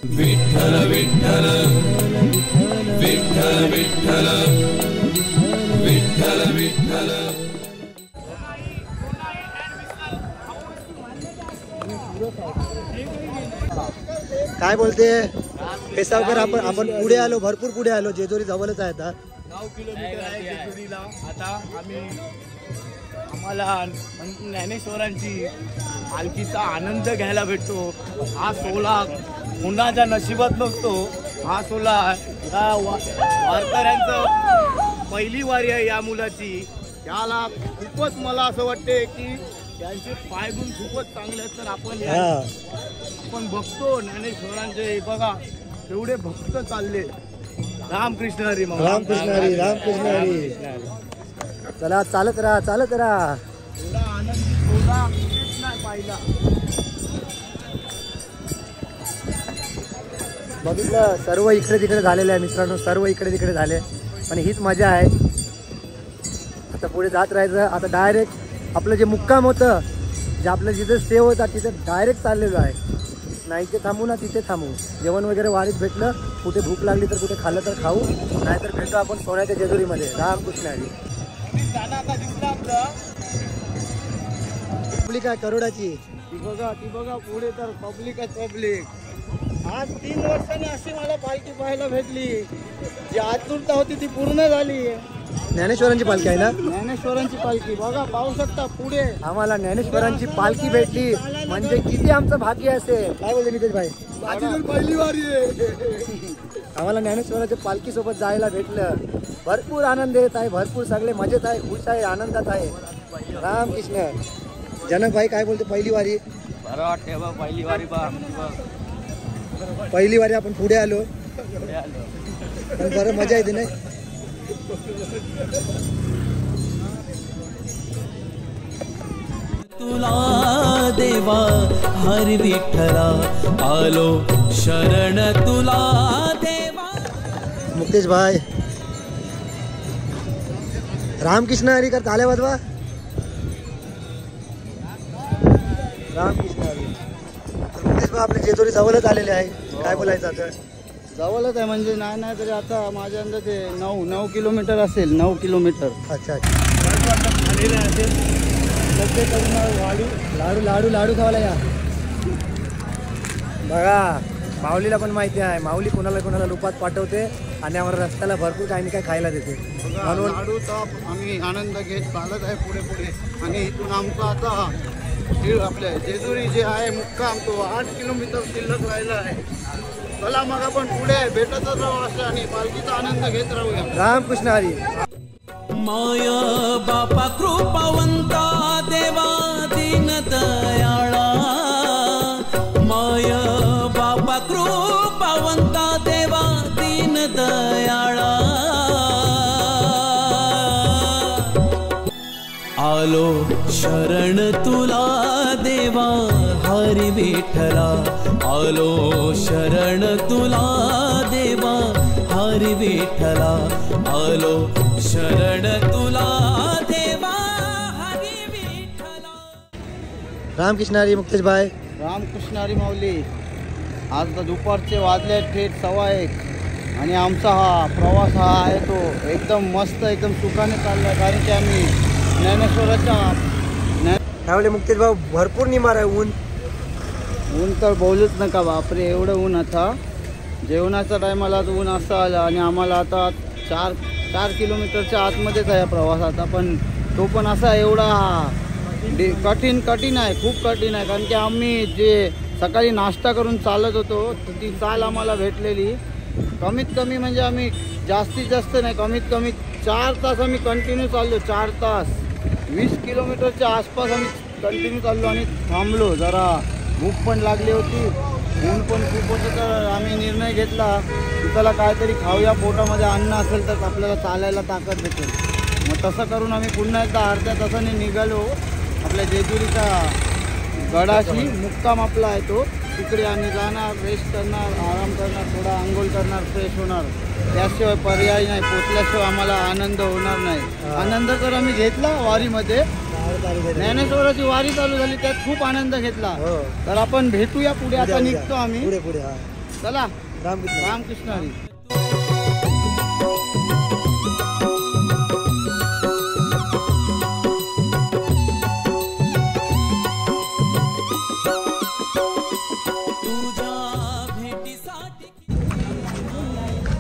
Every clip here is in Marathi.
विठ्ठल विठ्ठल विठ्ठल विठ्ठल विठ्ठल विठ्ठल। काय बोलते पेसावकर? आपण पुढे आलो, भरपूर पुढे आलो. जेजुरी जवळच आहे आता. 9 किलोमीटर आहे जेजुरीला. आता आम्हाला ज्ञानेश्वरांची पालखीचा आनंद घ्यायला भेटतो. हा सोहळा कोणाच्या नशिबात नसतो. हा सोहळा वारकऱ्यांचं पहिली वारी आहे या मुलाची. त्याला खूपच मला असं वाटते की त्यांचे पायगुण खूपच चांगले आहेत. तर आपण बघतो ज्ञानेश्वरांचे बघा एवढे भक्त चालले. रामकृष्ण हरी. रामकृष्ण हरी. रामकृष्ण हरी. चला चालत राहा, चालत राहा. एवढा आनंद सोहळा कुठेच नाही पाहिला. बघितलं, सर्व इकडे तिकडे झालेलं आहे मित्रांनो. सर्व इकडे तिकडे झाले, पण हीच मजा आहे. आता पुढे जात राहायचं. आता डायरेक्ट आपलं जे मुक्काम होतं, जे आपलं जिथे स्टे होता तिथे डायरेक्ट चाललेलो आहे. नाही इथे थांबू ना तिथे थांबू. जेवण वगैरे वारीत भेटलं, कुठे भूक लागली तर कुठे खाल्लं तर खाऊ, नाहीतर भेटू आपण सोन्याच्या जेजुरीमध्ये. रामकृष्ण हरी. पब्लिक आहे करोडाची. ती बघा पुढे तर पब्लिक आहे पब्लिक. आज 3 वर्षांनी अशी मला पालखी पाहायला भेटली. जी आतुरता होती ती पूर्ण झाली. ज्ञानेश्वरांची पालखी आहे ना? ज्ञानेश्वरांची पालखी बघा, पाहू शकता पुढे. आम्हाला ज्ञानेश्वरांची पालखी भेटली म्हणजे किती आमचं भाग्य असेल. काय बोलते नितेश भाई? पहिली वारी आहे. आम्हाला ज्ञानेश्वराच्या पालखी सोबत जायला भेटलं. भरपूर आनंद येत आहे. भरपूर सगळे मजेत आहे, खुश आहे, आनंदात आहे. रामकृष्ण. जनक भाई काय बोलते? पहिली वारी बरं वाटते बा. पहिली वारी बा. पहिली वारी आपण पुढे आलो, पण बरं मजा येते नाही? तुला देवा हरी विठ्ठला आलो शरण तुला देवा. मुकेश भाई रामकृष्ण हरी कर. ताल्या वाजवा. रामकृष्ण हरी. मुकेश भाई आपले जेजुरी जवळच आलेले आहे. काय बोलायचं आता? जवळच आहे म्हणजे नाही तरी आता माझ्या अंदाजे 9 किलोमीटर असेल. 9 किलोमीटर. अच्छा. लाडू लाडू लाडू खावायला या. बघा माऊलीला पण माहिती आहे. माऊली कोणाला लुपात पाठवते आणि आम्हाला रस्त्याला भरपूर काही ना काही खायला देते. म्हणून लाडू तर आम्ही आनंद घेत चालत आहे पुढे. आणि इथून आमचा आता आपल्या जेजुरी जे आहे मुक्काम, तो 8 किलोमीटर शिल्लक राहिला आहे. चला मग आपण पुढे भेटतच राहू असं आणि पालखीचा आनंद घेत राहूया. रामकृष्ण हरी. माय बापा कृपावंता देवा दीन दयाळा. माय बापा कृपावंता देवा दीन दयाळा. आलो शरण तुला देवा हरी विठ्ठला. आलो शरण तुला देवा हरी विठ्ठला. आलो शरण तुला देवा हरी विठ्ठला. रामकृष्ण हरी. मुकेश भाई. रामकृष्ण हरी माऊली. आज तर दुपारचे वाजले थेट 1:15 आणि आमचा हा प्रवास हा आहे तो एकदम मस्त, एकदम सुखाने चालला. कारण की आम्ही ज्ञानेश्वराच्या त्यावेळी मुकेश भाऊ भरपूर निमार आहे. ऊन तर बोलूच नका बापरे. एवढं ऊन. आता जेवणाच्या टायमाला ऊन असं आलं आणि आम्हाला आता 4 किलोमीटरच्या आतमध्येच आहे प्रवास आता. पण तो पण असा एवढा कठीण आहे, खूप कठीण आहे. कारण की आम्ही जे सकाळी नाश्ता करून चालत होतो ती चाल आम्हाला भेटलेली. कमीत कमी म्हणजे आम्ही जास्तीत जास्त नाही, कमीत कमी 4 तास आम्ही कंटिन्यू चाललो. 4 तास 20 किलोमीटरच्या आसपास आम्ही कंटिन्यू चाललो आणि थांबलो. जरा भूक पण लागली होती, ऊन पण खूप होतं. तर आम्ही निर्णय घेतला की त्याला काहीतरी खाऊया, पोटामध्ये अन्न असेल तर आपल्याला चालायला ताकद भेटेल. मग तसं करून आम्ही पुन्हा एकदा अर्ध्या तासाने निघालो आपल्या जेजुरीच्या गडाशी. मुक्काम आपला आहे तो. तिकडे आम्ही जाणार, रेस्ट करणार, आराम करणार, थोडा आंघोळ करणार, फ्रेश होणार. त्याशिवाय पर्याय नाही. पोचल्याशिवाय आम्हाला आनंद होणार नाही. आनंद तर आम्ही घेतला वारीमध्ये. ज्ञानेश्वराची वारी चालू झाली, त्यात खूप आनंद घेतला. तर आपण भेटूया पुढे. आता निघतो आम्ही. पुढे. चला रामकृष्ण. रामकृष्ण हरी.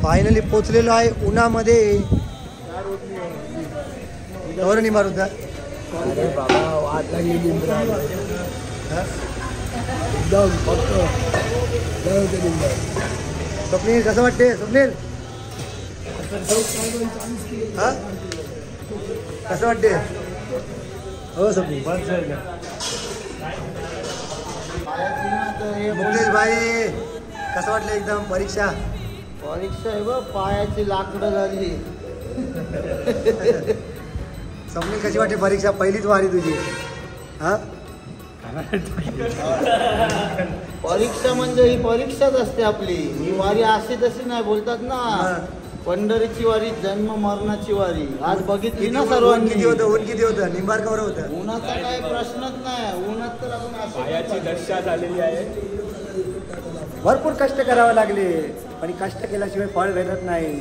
फायनली पोचलेलो आहे उन्हामध्ये. गौरणी मारुद्दा अरे बाबा वाट लागली एकदम फक्त स्वप्नील कसं वाटते स्वप्नील? हा कसं वाटते? हो स्वप्नील. मुकेश भाई कसं वाटलं एकदम परीक्षा? परीक्षा आहे बघ पायाची लाकडं झाली. स्वप्नील कशी वाटते परीक्षा? पहिलीच वारी तुझी. हा परीक्षा म्हणजे ही परीक्षाच असते आपली. ही वारी अशी तशी नाही बोलतात ना. पंढरीची वारी जन्म मरणाची वारी. आज बघितली ना सर्वांनी. किती होतं? ऊन किती होतं? निंबार्कावर होतं. उन्हाचा काही प्रश्नच नाही. उन्हात तर आपण पायाची दशा झालेली आहे. भरपूर कष्ट करावे लागले पण कष्ट केल्याशिवाय फळ भेटत नाही.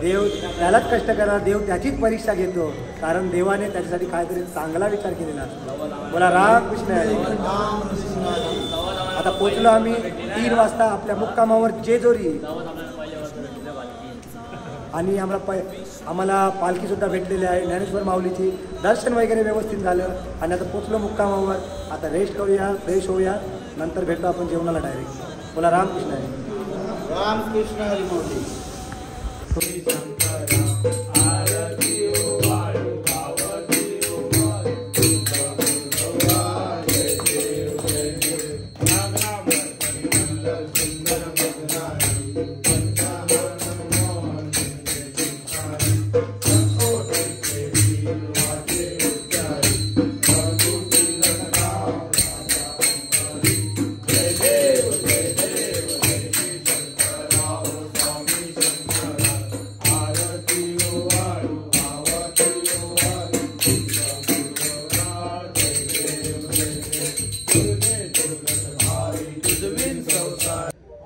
देव त्यालाच कष्ट करा. देव त्याचीच परीक्षा घेतो कारण देवाने त्याच्यासाठी काहीतरी चांगला विचार केलेला असतो. बोला रामकृष्ण हरी. आता पोचलो आम्ही 3 वाजता आपल्या मुक्कामावर जेजुरी. आणि आम्हाला पालखीसुद्धा भेटलेली आहे ज्ञानेश्वर माऊलीची. दर्शन वगैरे व्यवस्थित झालं आणि आता पोचलो मुक्कामावर. आता रेस्ट करूया, फ्रेश होऊया, नंतर भेटतो आपण जेवणाला डायरेक्ट. बोला रामकृष्ण हरी. रामकृष्ण हरी माऊली.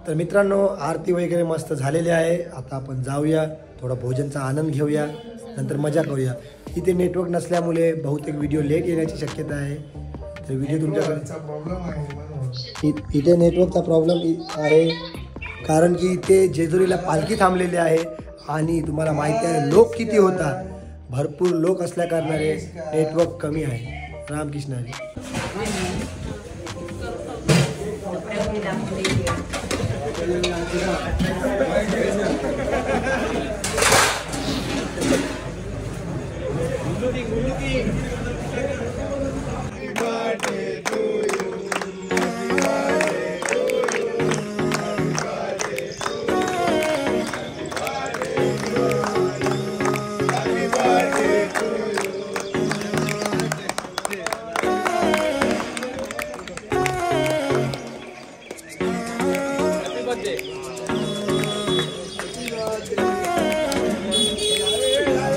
तर मित्रांनो आरती वगैरे मस्त झालेली आहे. आता आपण जाऊया, थोडा भोजनचा आनंद घेऊया, नंतर मजा करूया. इथे नेटवर्क नसल्यामुळे बहुतेक व्हिडिओ लेट येण्याची शक्यता आहे. तर व्हिडिओ तुमच्याकडे इथे नेटवर्कचा प्रॉब्लेम आहे कारण की इथे जेजुरीला पालखी थांबलेली आहे आणि तुम्हाला माहिती आहे लोक किती होतात. भरपूर लोक असल्या कारणाने नेटवर्क कमी आहे. रामकृष्ण हरी.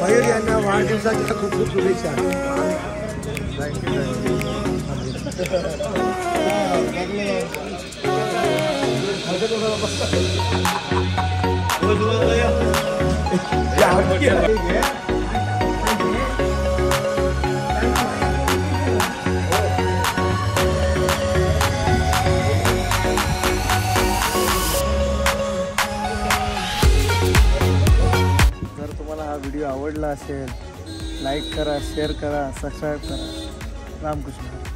मयूर यांना वाढदिवसाच्या खूप खूप शुभेच्छा. जर तुम्हाला हा व्हिडिओ आवडला असेल लाईक करा, शेअर करा, सबस्क्राईब करा. रामकृष्ण.